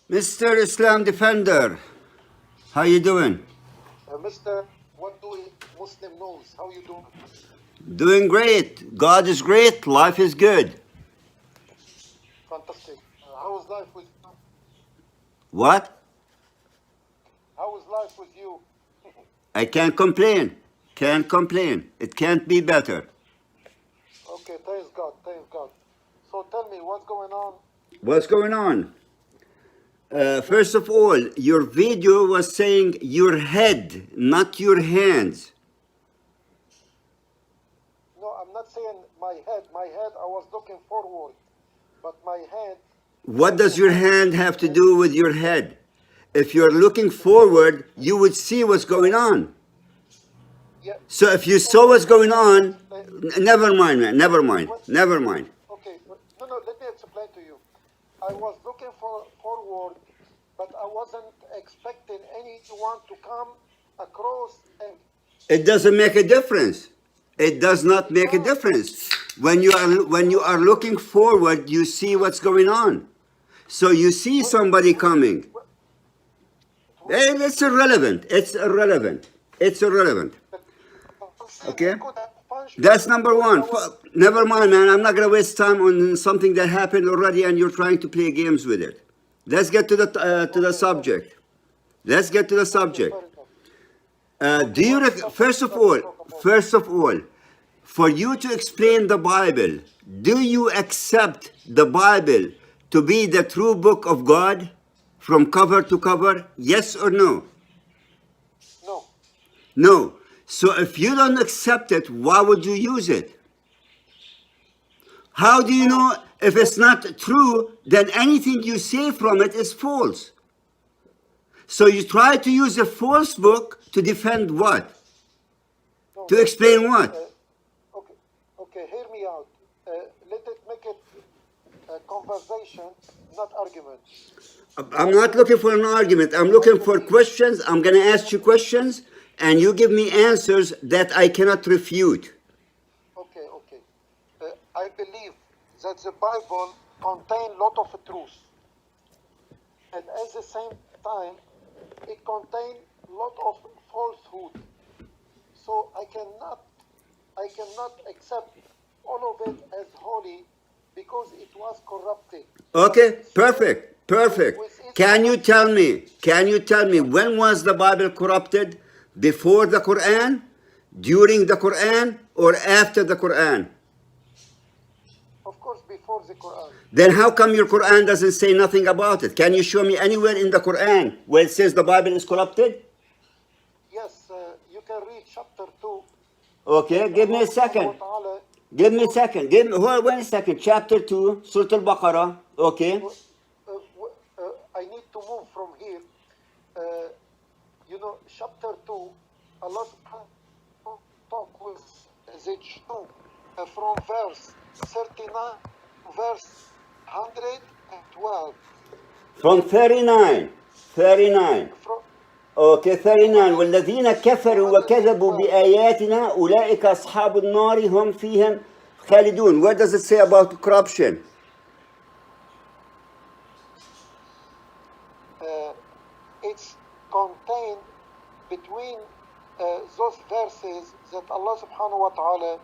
Mr. Islam Defender, how you doing? Mr. WhatDo Muslim knows. How you doing? Doing great. God is great. Life is good. Fantastic. How is life with you? What? How is life with you? I can't complain. Can't complain. It can't be better. Okay, thanks God, thanks God. So tell me, what's going on? What's going on? First of all, your video was saying your head, not your hands. No, I'm not saying my head. My head, I was looking forward. But my head... What does your hand have to do with your head? If you're looking forward, you would see what's going on. Yeah. So if you saw what's going on, never mind, man. Never mind. Never mind. Okay, no, let me explain to you. I was looking forward, but I wasn't expecting anyone to come across and... It doesn't make a difference. It does not make a difference. When you are looking forward, you see what's going on. So you see somebody coming. It's irrelevant. It's irrelevant. It's irrelevant. Okay? That's number one. Never mind, man. I'm not going to waste time on something that happened already and you're trying to play games with it. Let's get to the subject. Let's get to the subject. First of all, for you to explain the Bible, do you accept the Bible to be the true book of God from cover to cover? Yes or no? No. No. So if you don't accept it, why would you use it? How do you know if it's not true, then anything you say from it is false? So you try to use a false book to defend what? No. To explain what? Okay, hear me out. Let it make it a conversation, not argument. I'm not looking for an argument. I'm looking for questions. I'm going to ask you questions, and you give me answers that I cannot refute. Okay. I believe that the Bible contains a lot of truth. And at the same time, it contains a lot of falsehood. So I cannot accept all of it as holy because it was corrupted. Okay, perfect. Can you tell me when was the Bible corrupted? Before the Quran, during the Quran, or after the Quran? Of course, before the Quran. Then how come your Quran doesn't say nothing about it? Can you show me anywhere in the Quran where it says the Bible is corrupted? Yes, you can read chapter 2. Okay, give me a second. Hold on a second. Chapter 2, Surah Al-Baqarah. Okay. I need to move from here. Chapter 2, Allah subhanahu talk with the Jew from verse 39 to verse 112. From 39. Okay, 39. والذين كفروا وكذبوا بآياتنا أولئك أصحاب النار هم فيهم خالدون. What does it say about corruption? It's contained between those verses that Allah subhanahu wa ta'ala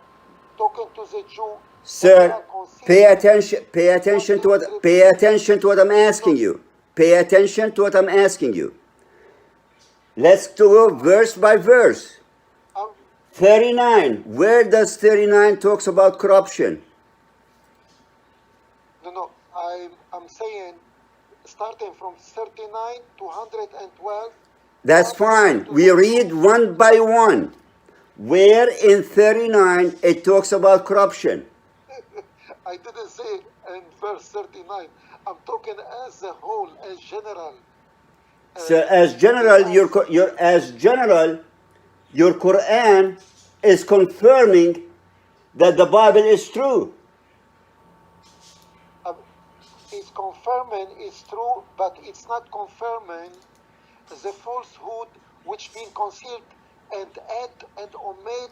talking to the Jew. Sir, pay attention to what I'm asking you. Pay attention to what I'm asking you. Let's go verse by verse. 39. Where does 39 talks about corruption? No. I'm saying starting from 39 to 112. That's fine. We read one by one. Where in 39 it talks about corruption? I didn't say in verse 39. I'm talking as a whole, as general. So as general, your Quran is confirming that the Bible is true. It's confirming it's true, but it's not confirming the falsehood which been concealed and add and omit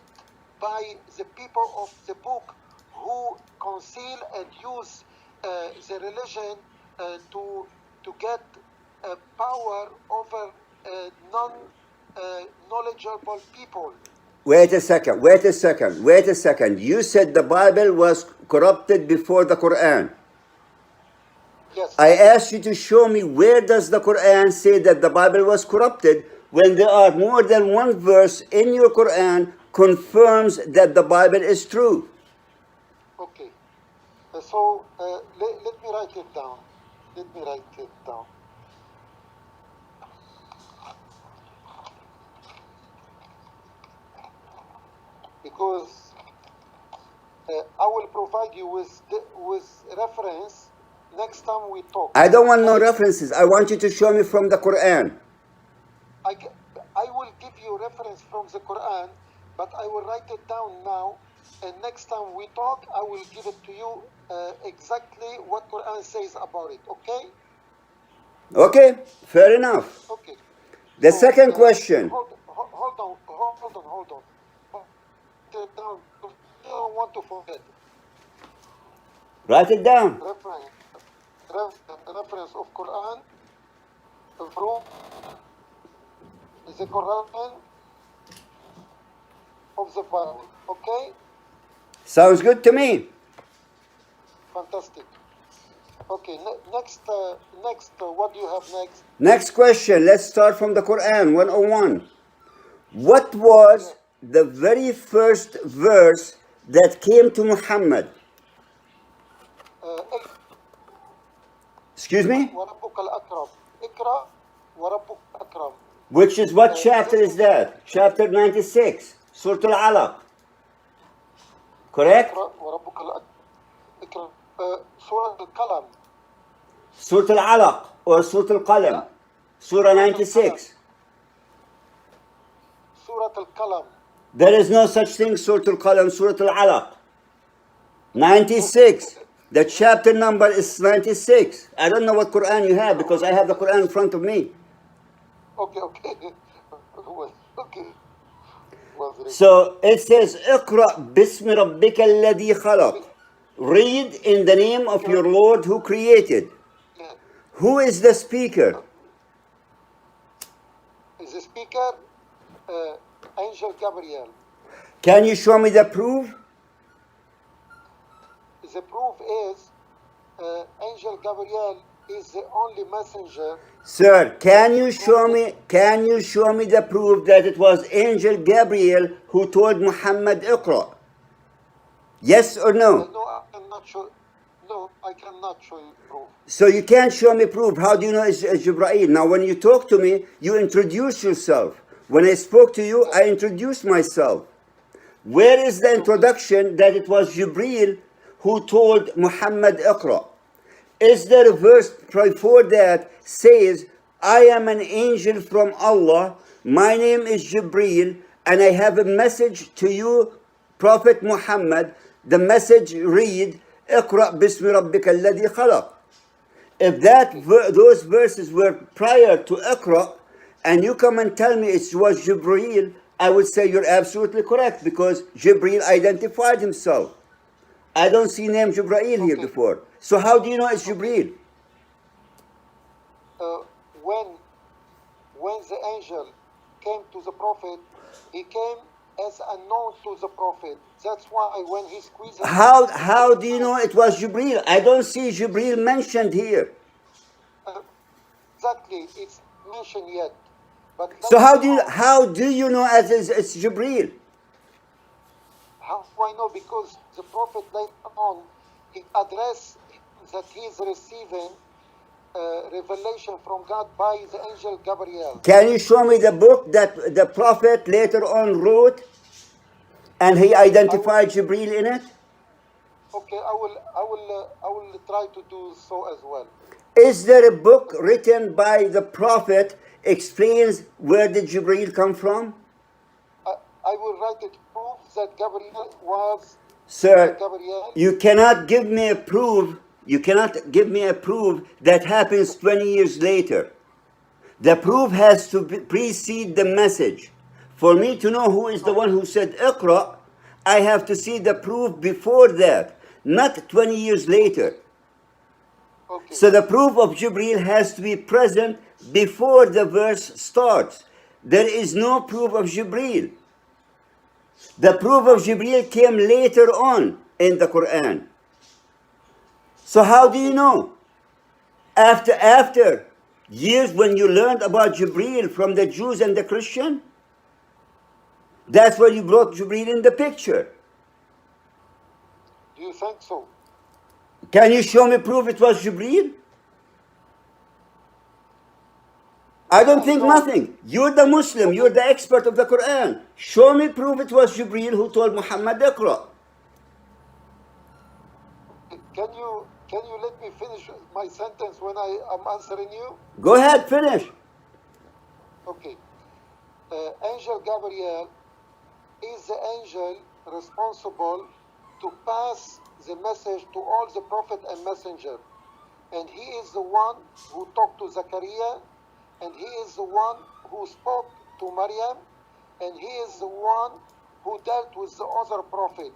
by the people of the book who conceal and use the religion to get power over non-knowledgeable people. Wait a second. You said the Bible was corrupted before the Quran. Yes. I asked you to show me where does the Quran say that the Bible was corrupted when there are more than one verse in your Quran confirms that the Bible is true. Okay. So let me write it down. Because I will provide you with reference next time we talk. I don't want no references. I want you to show me from the Quran. I will give you reference from the Quran, but I will write it down now, and next time we talk, I will give it to you exactly what Quran says about it, okay? Okay, fair enough. Okay. The second question. Hold on. Write it down. I don't want to forget. Write it down. Reference of Quran from the Quran of the Bible. Okay? Sounds good to me. Fantastic. Okay, next, what do you have next? Next question. Let's start from the Quran 101. What was the very first verse that came to Muhammad? Excuse me? وَرَبُّكَ الْأَكْرَمُ. اقرأ وَرَبُّكَ الْأَكْرَمُ. Which is what chapter is that? Chapter 96, Surah Al-Alaq. Correct? وَرَبُّكَ الْأَكْرَمُ. Surah Al-Qalam. Surah Al-Alaq or Surah Al-Qalam. Surah 96. Surah Al-Qalam. There is no such thing, Surah Al-Qalam, Surah Al-Alaq. 96. The chapter number is 96. I don't know what Quran you have because I have the Quran in front of me. Okay. Okay. So it says, اقرأ باسم ربك الذي خلق. Read in the name of your Lord who created. Yeah. Who is the speaker? Is the speaker Angel Gabriel? Can you show me the proof? The proof is Angel Gabriel is the only messenger. Sir, can you show me the proof that it was Angel Gabriel who told Muhammad Iqra? Yes or no? No, I cannot show. No, I cannot show you proof. So you can't show me proof. How do you know it's Jibreel? Now when you talk to me, you introduce yourself. When I spoke to you, I introduced myself. Where is the introduction that it was Jibreel who told Muhammad Iqra? Is there a verse before that says, I am an angel from Allah, my name is Jibreel, and I have a message to you, Prophet Muhammad. The message read, اقرأ باسم ربك الذي خلق. If those verses were prior to Iqra, and you come and tell me it was Jibreel, I would say you're absolutely correct because Jibreel identified himself. I don't see name Jibreel here before. So how do you know it's Jibreel? When the angel came to the prophet, he came as unknown to the prophet. That's why when he squeezed... How do you know it was Jibreel? I don't see Jibreel mentioned here. Exactly, it's mentioned yet. But so how do you know as it's Jibreel? How do I know? Because the prophet later on, he addressed that he is receiving revelation from God by the angel Gabriel. Can you show me the book that the prophet later on wrote and he identified Jibreel in it? Okay, I will try to do so as well. Is there a book written by the prophet explains where did Jibreel come from? I will write it proof that Gabriel was... Sir, Gabriel. You cannot give me a proof that happens 20 years later. The proof has to precede the message. For me to know who is the one who said Iqra, I have to see the proof before that, not 20 years later. Okay. So the proof of Jibreel has to be present before the verse starts. There is no proof of Jibreel. The proof of Jibreel came later on in the Quran. So how do you know? After years when you learned about Jibreel from the Jews and the Christian, that's where you brought Jibreel in the picture. Do you think so? Can you show me proof it was Jibreel? I don't think nothing. You're the Muslim, you're the expert of the Quran. Show me proof it was Jibreel who told Muhammad Iqra. Can you let me finish my sentence when I am answering you? Go ahead, finish. Okay. Angel Gabriel is the angel responsible to pass the message to all the prophet and messenger. And he is the one who talked to Zachariah, and he is the one who spoke to Maryam, and he is the one who dealt with the other prophet.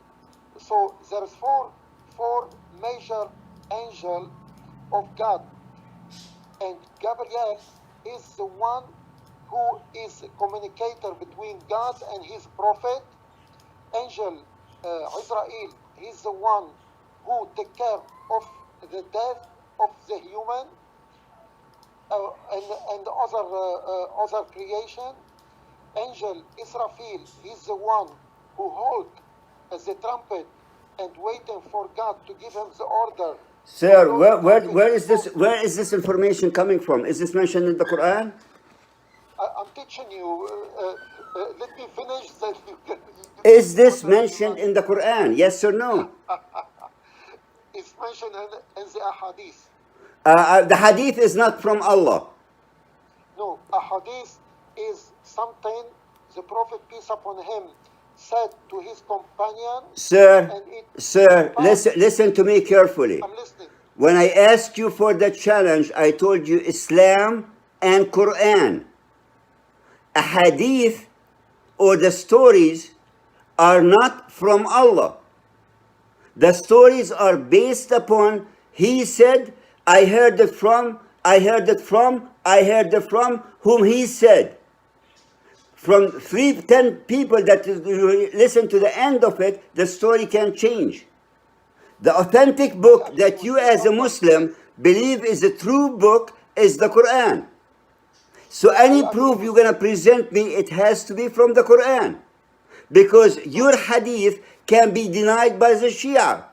So there's four major angels of God. And Gabriel is the one who is a communicator between God and his prophet. Angel Israel, he's the one who take care of the death of the human and other creation. Angel Israfil, he's the one who hold the trumpet and waiting for God to give him the order. Sir, where is this information coming from? Is this mentioned in the Quran? I'm teaching you. Let me finish. That Is this mentioned in the Quran? Yes or no? It's mentioned in the ahadith. The hadith is not from Allah. No, ahadith is something the Prophet, peace upon him, said to his companion. Sir, listen to me carefully. I'm listening. When I asked you for the challenge, I told you Islam and Quran. A hadith or the stories are not from Allah. The stories are based upon, he said, I heard it from, whom he said. From 10 people that listen to the end of it, the story can change. The authentic book that you as a Muslim believe is a true book is the Quran. So any proof you're going to present me, it has to be from the Quran. Because your hadith can be denied by the Shia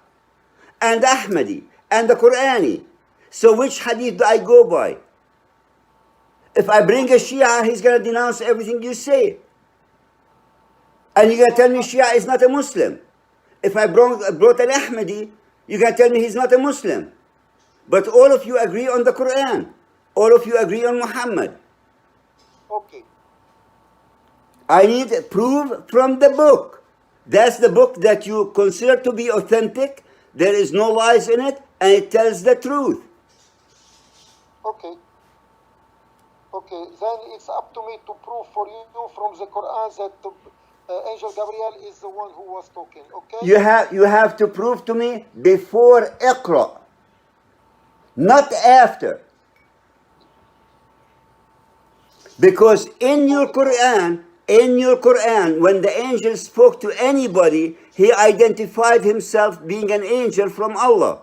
and Ahmadi and the Qurani. So which hadith do I go by? If I bring a Shia, he's going to denounce everything you say. And you're going to tell me Shia is not a Muslim. If I brought an Ahmadi, you're going to tell me he's not a Muslim. But all of you agree on the Quran. All of you agree on Muhammad. Okay. I need proof from the book. That's the book that you consider to be authentic. There is no lies in it, and it tells the truth. Okay. Okay, then it's up to me to prove for you from the Quran that Angel Gabriel is the one who was talking, okay? You have to prove to me before Iqra, not after. Because in your Quran, when the angel spoke to anybody, he identified himself being an angel from Allah.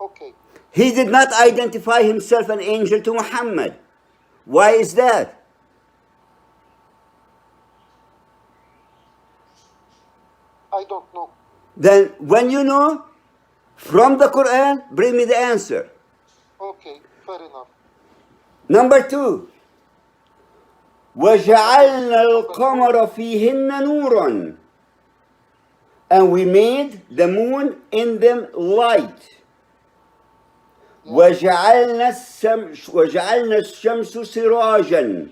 Okay. He did not identify himself an angel to Muhammad. Why is that? I don't know. Then when you know, from the Quran, bring me the answer. Okay, fair enough. Number 2. وَجَعَلْنَا الْقَمَرَ فِيهِنَّ نُورًا. And we made the moon in them light. وَجَعَلْنَا الشَّمْسُ سِرَاجًا.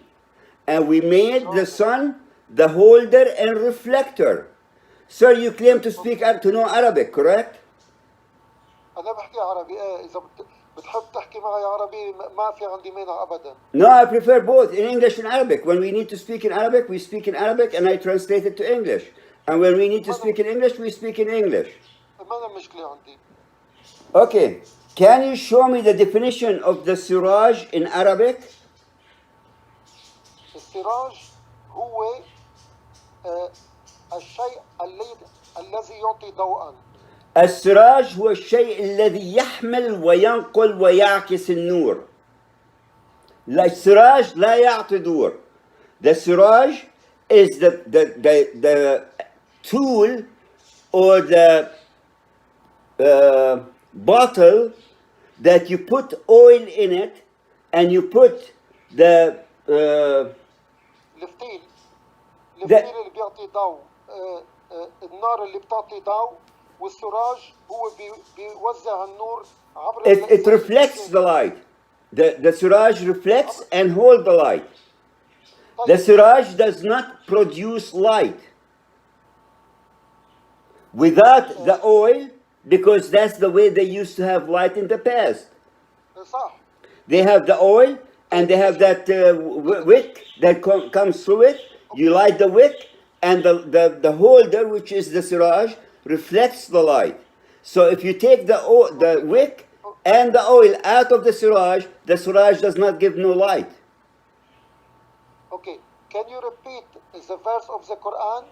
And we made the sun the holder and reflector. Sir, you claim to speak to know Arabic, correct? أنا بحكي عربي. إذا بتحب تحكي معي عربي ما في عندي مانع أبدا. No, I prefer both, in English and Arabic. When we need to speak in Arabic, we speak in Arabic and I translate it to English. And when we need to speak in English, we speak in English. ما أنا مشكلة عندي. Okay. Can you show me the definition of the siraj in Arabic? السراج هو الشيء الذي يعطي ضوءا. السراج هو الشيء الذي يحمل وينقل ويعكس النور. السراج لا يعطي نور. The siraj is the tool or the bottle that you put oil in it and you put the الفتيل اللي بيعطي ضوء. النار اللي بتعطي ضوء والسراج هو بيوزع النور عبر. It reflects the light. The siraj reflects and hold the light. The siraj does not produce light without the oil, because that's the way they used to have light in the past. صح. They have the oil and they have that wick that comes through it. You light the wick and the holder, which is the siraj, reflects the light. So if you take the wick and the oil out of the siraj does not give no light. Okay, can you repeat the verse of the Quran?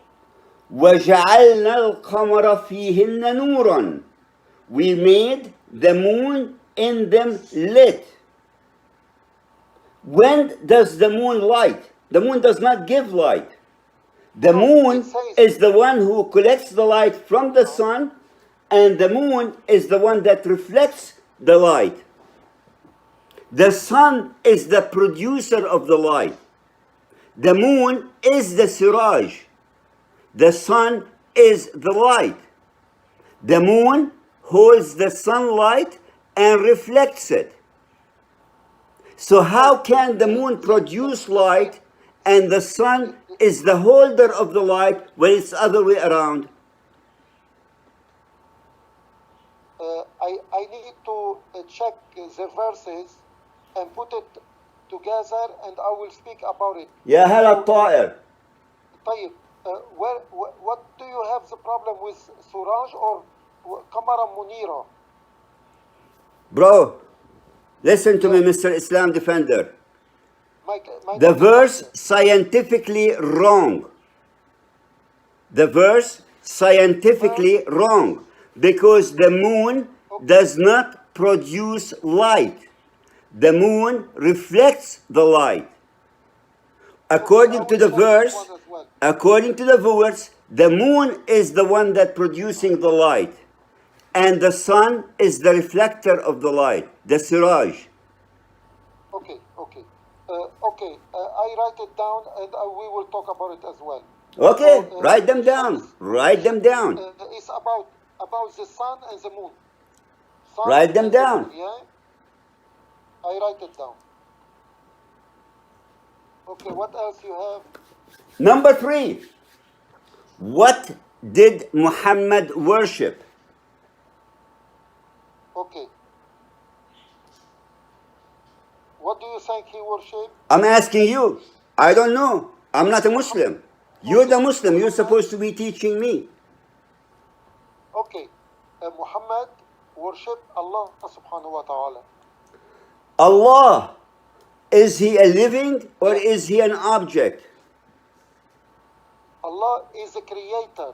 وَجَعَلْنَا الْقَمَرَ فِيهِنَّ نُورًا. We made the moon in them lit. When does the moon light? The moon does not give light. The moon is the one who collects the light from the sun, and the moon is the one that reflects the light. The sun is the producer of the light. The moon is the siraj. The sun is the light. The moon holds the sunlight and reflects it. So how can the moon produce light and the sun is the holder of the light when it's the other way around? I need to check the verses and put it together, and I will speak about it. يا هلا الطائر. طيب, what do you have the problem with Suraj or Qamara Munira? Bro, listen to me, Mr. Islam Defender. The verse scientifically wrong. The verse scientifically wrong, because the moon does not produce light. The moon reflects the light. According to the verse, the moon is the one that producing the light, and the sun is the reflector of the light, the siraj. Okay. I write it down, and we will talk about it as well. Okay, write them down. Write them down. It's about the sun and the moon. Write them down. Moon, yeah? I write it down. Okay, what else you have? Number 3. What did Muhammad worship? Okay. What do you think he worshipped? I'm asking you. I don't know. I'm not a Muslim. You're the Muslim. You're supposed to be teaching me. Okay. Muhammad worshipped Allah subhanahu wa ta'ala. Allah, is he a living or is he an object? Allah is the creator.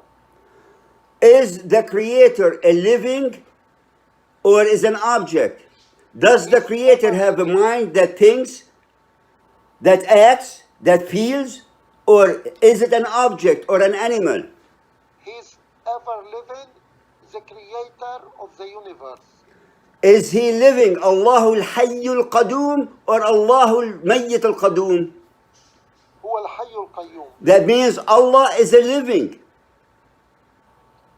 Is the creator a living or is an object? Does the creator have a mind that thinks, that acts, that feels, or is it an object or an animal? He's ever living, the creator of the universe. Is he living, Allahu al-Hayy al-Qadoom or Allahu al-Mayyit al-Qadoom? هو الحي القيوم. That means Allah is a living.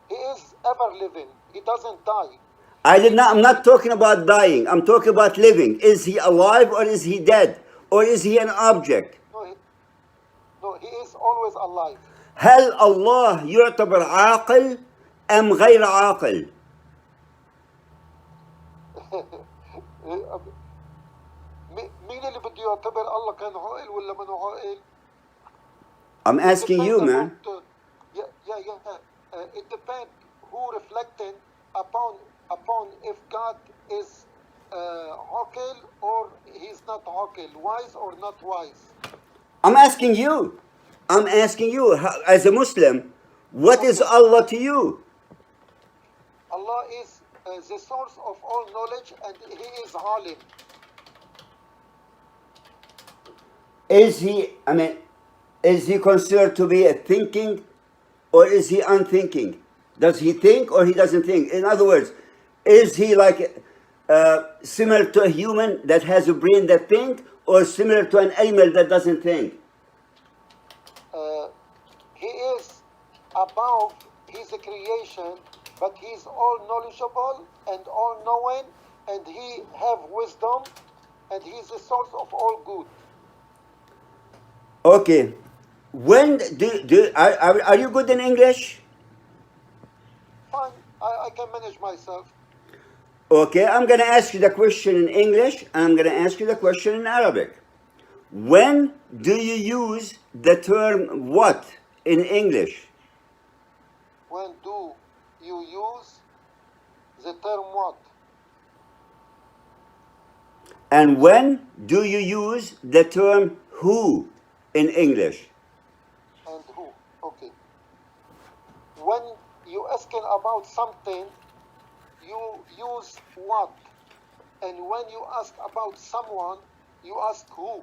He is ever living. He doesn't die. I'm not talking about dying. I'm talking about living. Is he alive or is he dead? Or is he an object? No, he is always alive. هل الله يعتبر عاقل أم غير عاقل؟ مين اللي بده يعتبر الله كان عاقل ولا منه عاقل؟ I'm asking you, man. It depends who reflecting upon if God is عاقل or he's not عاقل, wise or not wise? I'm asking you. I'm asking you, as a Muslim, what is Okay. Allah to you? Allah is the source of all knowledge and He is alim. Is he considered to be a thinking, or is he unthinking? Does he think or he doesn't think? In other words, is he like similar to a human that has a brain that thinks, or similar to an animal that doesn't think? He is above his creation, but He is all knowledgeable and all knowing, and He have wisdom, and He is the source of all good. Okay. When are you good in English? Fine, I can manage myself. Okay, I'm going to ask you the question in English, and I'm going to ask you the question in Arabic. When do you use the term what in English? When do you use the term what? And when do you use the term who in English? And who? Okay. When you asking about something, you use what, and when you ask about someone, you ask who.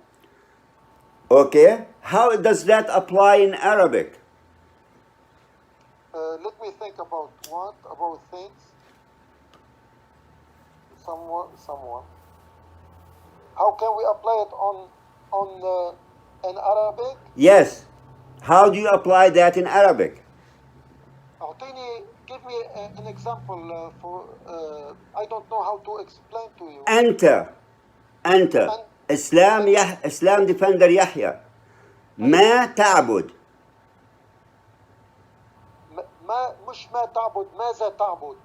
Okay, how does that apply in Arabic? Let me think about what, about things. Someone. How can we apply it on in Arabic? Yes. How do you apply that in Arabic? Give me an example for. I don't know how to explain to you. أنت Islam Defeater Yahya ما تعبد مش ما تعبد، ماذا تعبد؟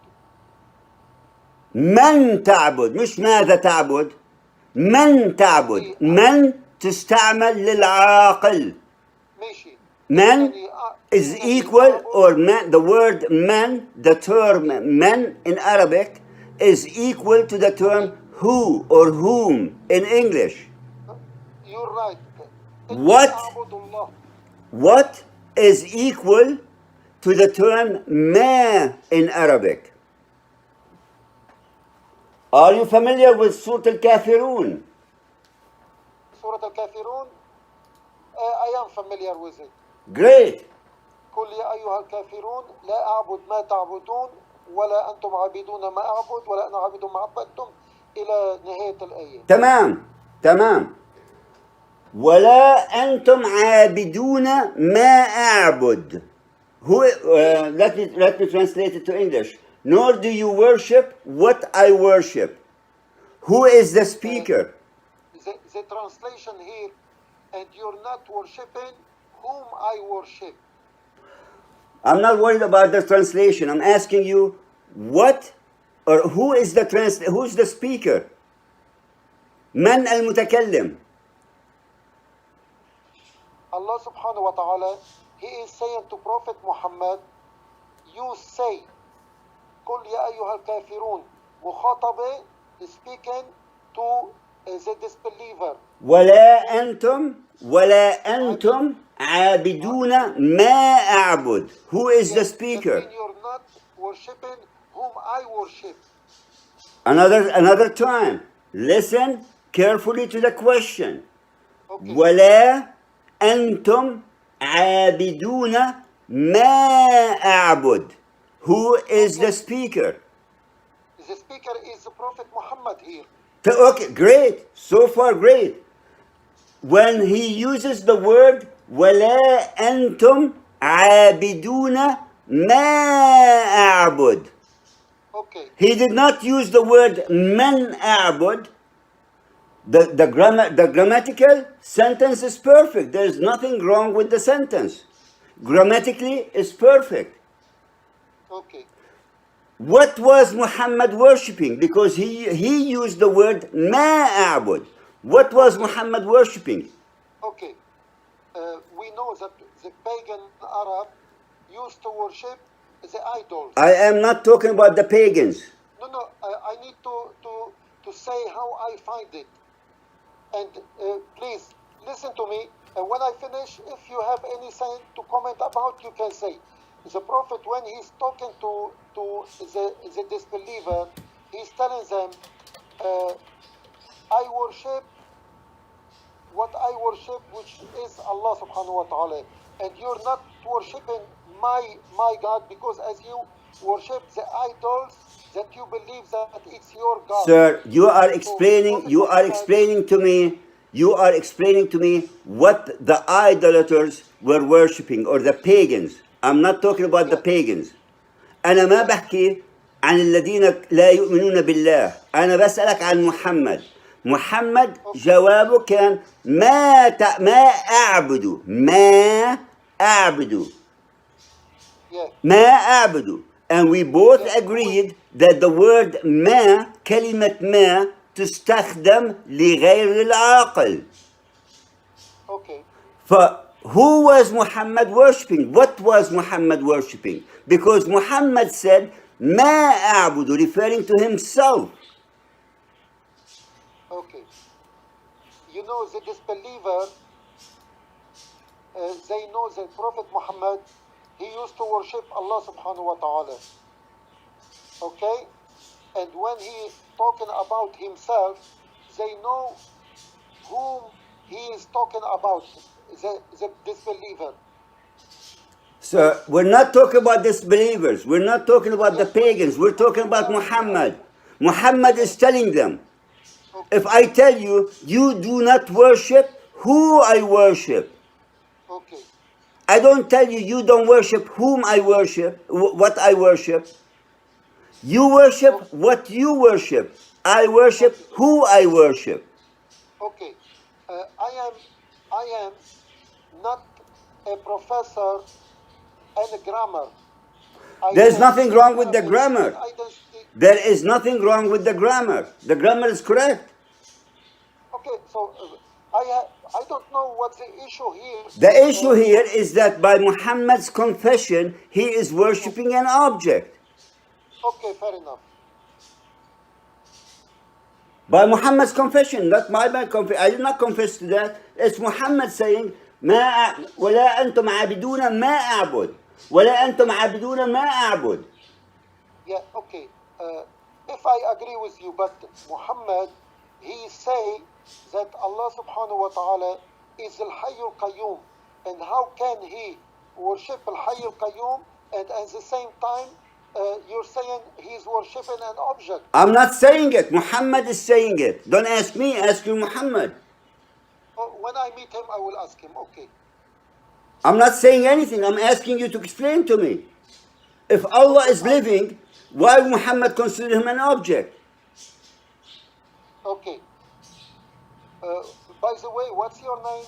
من تعبد، مش ماذا تعبد، من تعبد. من تستعمل للعاقل. ماشي. من is equal, or man, the word man, the term man in Arabic is equal to the term who or whom in English. You're right. What is equal to the term ma in Arabic? Are you familiar with Surah Al-Kafirun? Surah Al-Kafirun? I am familiar with it. Great. قل يا أيها الكافرون لا أعبد ما تعبدون ولا أنتم عابدون ما أعبد ولا أنا عابد ما عبدتم إلى نهاية الآية. تمام. ولا أنتم عابدون ما أعبد. Let me translate it to English. Nor do you worship what I worship. Who is the speaker? The translation here, and you're not worshiping whom I worship. I'm not worried about the translation. I'm asking you what or who is who's the speaker? من المتكلم? Allah subhanahu wa ta'ala, He is saying to Prophet Muhammad, you say, قل يا أيها الكافرون, مخاطبة, speaking to the disbeliever. ولا أنتم عابدون ما أعبد. Who is the speaker? You're not worshiping whom I worship. Another time. Listen carefully to the question. Okay. ولا أنتم عابدون ما أعبد. Who is the speaker? The speaker is the Prophet Muhammad here. Okay, great. So far, great. When he uses the word ولا أنتم عابدون ما أعبد. Okay. He did not use the word من أعبد. The grammatical sentence is perfect. There is nothing wrong with the sentence. Grammatically, it's perfect. Okay. What was Muhammad worshipping? Because he used the word ما أعبد. What was Muhammad worshipping? Okay. We know that the pagan Arab used to worship the idols. I am not talking about the pagans. No. I need to say how I find it. And please listen to me. And when I finish, if you have anything to comment about, you can say. The Prophet, when he's talking to the disbeliever, he's telling them, I worship what I worship, which is Allah subhanahu wa ta'ala. And you're not worshiping my God, because as you worship the idols, that you believe that it's your God. Sir, you are explaining to me what the idolaters were worshipping, or the pagans. I'm not talking about the pagans. أنا ما بحكي عن الذين لا يؤمنون بالله. أنا بسألك عن محمد. محمد جوابه كان ما أعبد. And we both agreed that the word ما, كلمة ما, تستخدم لغير العاقل. Okay. Who was Muhammad worshipping? What was Muhammad worshipping? Because Muhammad said ما أعبد, referring to himself. Okay. You know, the disbeliever, they know that Prophet Muhammad, he used to worship Allah subhanahu wa ta'ala. Okay? And when he talking about himself, they know whom he is talking about, the disbeliever. So we're not talking about disbelievers. We're not talking about the pagans. We're talking about Muhammad. Muhammad is telling them, if I tell you, you do not worship who I worship. Okay. I don't tell you, you don't worship whom I worship, what I worship. You worship what you worship. I worship who I worship. Okay. I am not a professor and a grammar. There's nothing wrong with the grammar. There is nothing wrong with the grammar. The grammar is correct. Okay, so I don't know what's the issue here. The issue here is that by Muhammad's confession, he is worshipping an object. Okay, fair enough. By Muhammad's confession, not my confession. I did not confess to that. It's Muhammad saying, ما ولا أنتم عابدون ما أعبد ولا أنتم عابدون ما أعبد. Yeah, okay. If I agree with you, but Muhammad, he say that Allah subhanahu wa ta'ala is al-Hayy al-Qayyum. And how can he worship al-Hayy al-Qayyum and at the same time you're saying he's worshipping an object? I'm not saying it. Muhammad is saying it. Don't ask me, ask you Muhammad. When I meet him, I will ask him, okay. I'm not saying anything. I'm asking you to explain to me. If Allah is living, why Muhammad consider him an object? Okay. By the way, what's your name?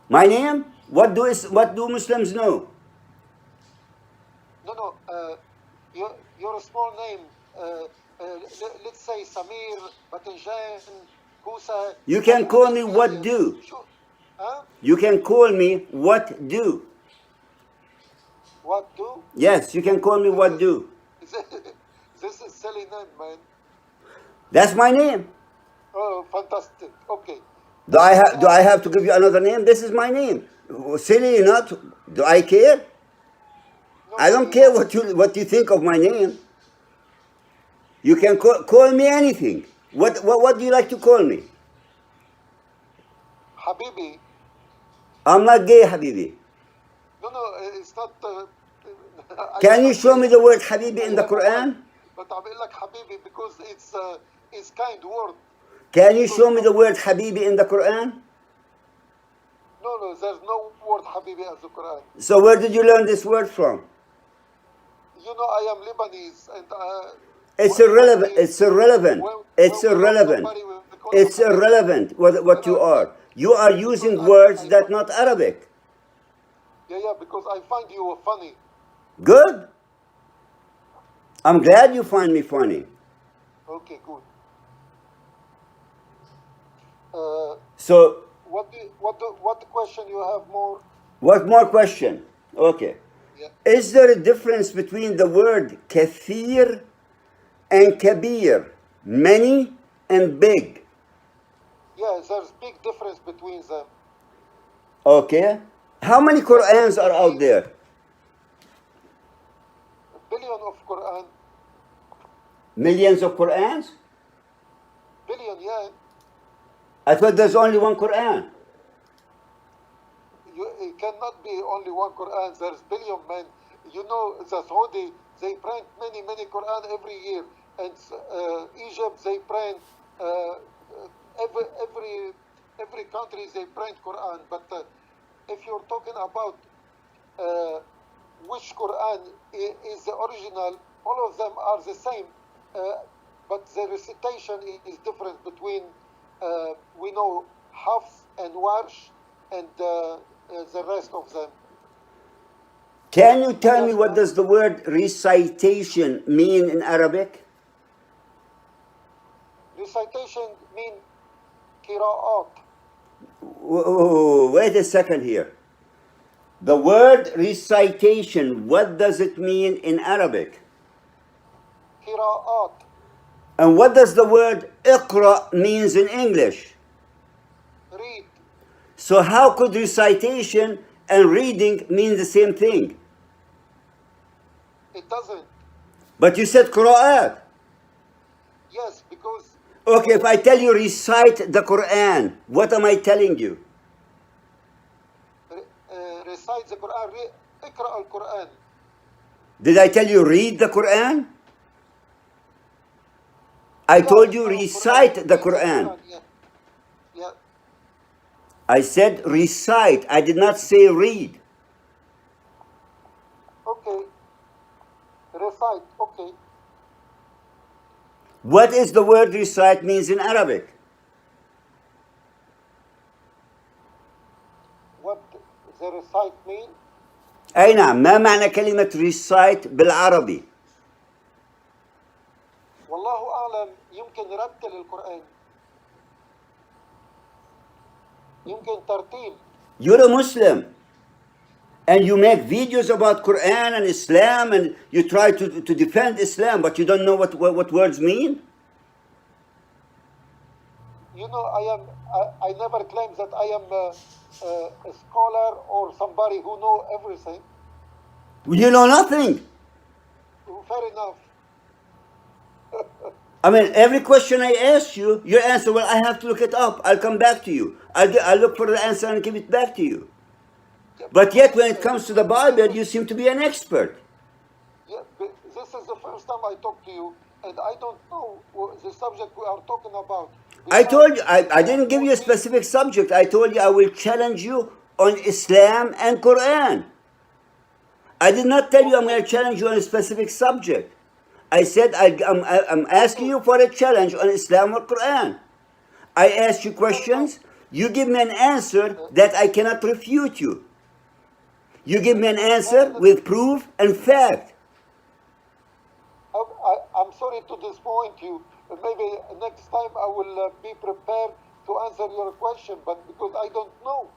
My name? What do Muslims know? No. Your small name. Let's say Samir, Batinjan, Kusa. You can call me WhatDo. Huh? You can call me WhatDo. WhatDo? Yes, you can call me WhatDo. This is silly name, man. That's my name. Oh, fantastic. Okay. Do I have to give you another name? This is my name. Silly or not? Do I care? No, I don't care what you think of my name. You can call me anything. What do you like to call me? Habibi. I'm not gay, Habibi. No, it's not. Can you show me the word Habibi in the Quran? But I mean like Habibi because it's kind word. Can you show me the word Habibi in the Quran? No, there's no word Habibi in the Quran. So where did you learn this word from? You know, I am Lebanese and it's irrelevant. It's irrelevant. It's irrelevant. It's irrelevant what you are. You are using words that not Arabic. Yeah, because I find you funny. Good. I'm glad you find me funny. Okay, good. So what question you have more? What more question? Okay. Yeah. Is there a difference between the word kathir and kabir, many and big. Yeah, there's big difference between them. Okay. How many Qur'ans are out there? A billion of Quran, Millions of Qur'ans? billion, yeah. I thought there's only one Qur'an. It cannot be only one Quran. There's billion men. You know, the Saudi, they print many, many Quran every year. And Egypt, they print, every country, they print Quran. But if you're talking about which Quran is the original, all of them are the same. But the recitation is different between, we know, Hafs and Warsh and the rest of them. Can you tell me what does the word recitation mean in Arabic? Recitation mean qira'at. Wait a second here. The word recitation, what does it mean in Arabic? Qira'at. And what does the word iqra means in English? Read. So how could recitation and reading mean the same thing? It doesn't. But you said qira'at. Yes, because Okay, if I tell you recite the Quran, what am I telling you? recite the Quran. Iqra al-Quran. Did I tell you read the Quran? I told you recite the Quran. Yeah. Yeah. I said recite. I did not say read. Okay. Recite. Okay. What is the word recite means in Arabic? What the recite mean? أي نعم ما معنى كلمة recite بالعربي؟ والله أعلم. يمكن رتل القرآن. يمكن ترتيل. You're a Muslim and you make videos about Quran and Islam and you try to defend Islam, but you don't know what words mean? You know, I never claim that I am a scholar or somebody who know everything. You know nothing. Fair enough. I mean, every question I ask you, your answer, well, I have to look it up. I'll come back to you. I'll look for the answer and give it back to you. But yet, when it comes to the Bible, you seem to be an expert. Yeah, but this is the first time I talk to you, and I don't know the subject we are talking about. I told you, I didn't give you a specific subject. I told you I will challenge you on Islam and Quran. I did not tell you I'm going to challenge you on a specific subject. I said I'm asking you for a challenge on Islam or Quran. I ask you questions. You give me an answer that I cannot refute you. You give me an answer with proof and fact. I'm sorry to disappoint you. Maybe next time I will be prepared to answer your question, but because I don't know.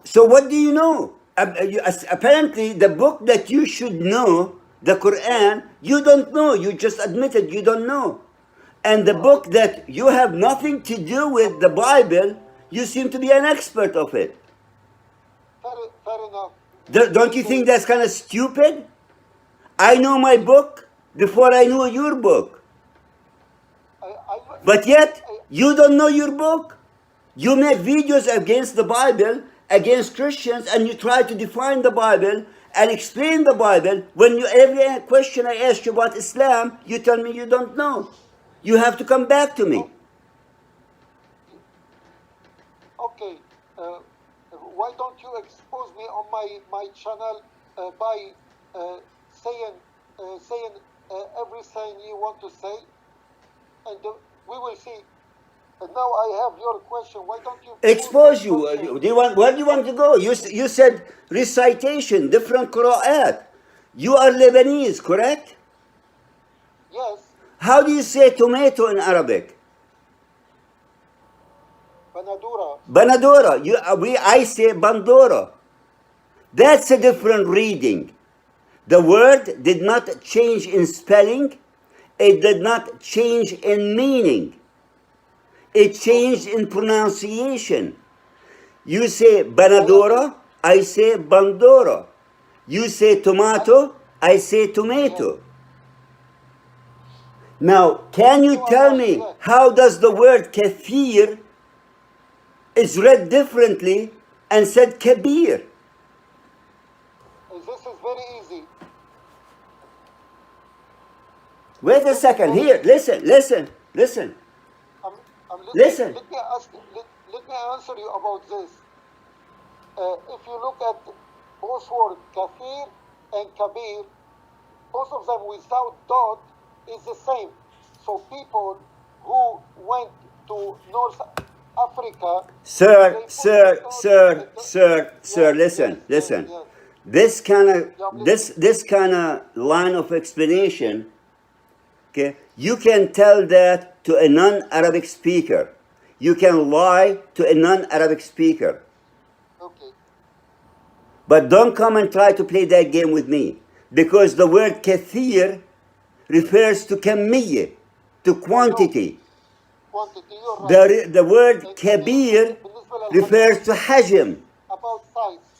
So what do you know? Apparently, the book that you should know, the Quran, you don't know. You just admitted you don't know. And the book that you have nothing to do with, the Bible, you seem to be an expert of it. Fair enough. Don't you think that's kind of stupid? I know my book before I know your book. But yet, you don't know your book. You make videos against the Bible, against Christians, and you try to define the Bible and explain the Bible. When every question I ask you about Islam, you tell me you don't know. You have to come back to me. Okay. Why don't you expose me on my channel by saying everything you want to say, and we will see. And now I have your question. Why don't you expose you? Where do you want to go? You said recitation, different qira'at. You are Lebanese, correct? Yes. How do you say tomato in Arabic? Banadura. Banadora. I say bandora. That's a different reading. The word did not change in spelling. It did not change in meaning. It changed in pronunciation. You say banadora, I say bandora. You say tomato, I say tomato. Now, can you tell me how does the word kathir is read differently and said kabir? This is very easy. Wait a second. Here, listen. I'm Listen. Let me answer you about this. If you look at both words, kathir and kabir, both of them without dot is the same. So people who went to North Africa, Sir, listen. This kind of line of explanation, okay, you can tell that to a non-Arabic speaker. You can lie to a non-Arabic speaker. Okay. But don't come and try to play that game with me. Because the word kathir refers to kamiyya, to quantity. Quantity, you're right. The word kabir refers to hajm. About size.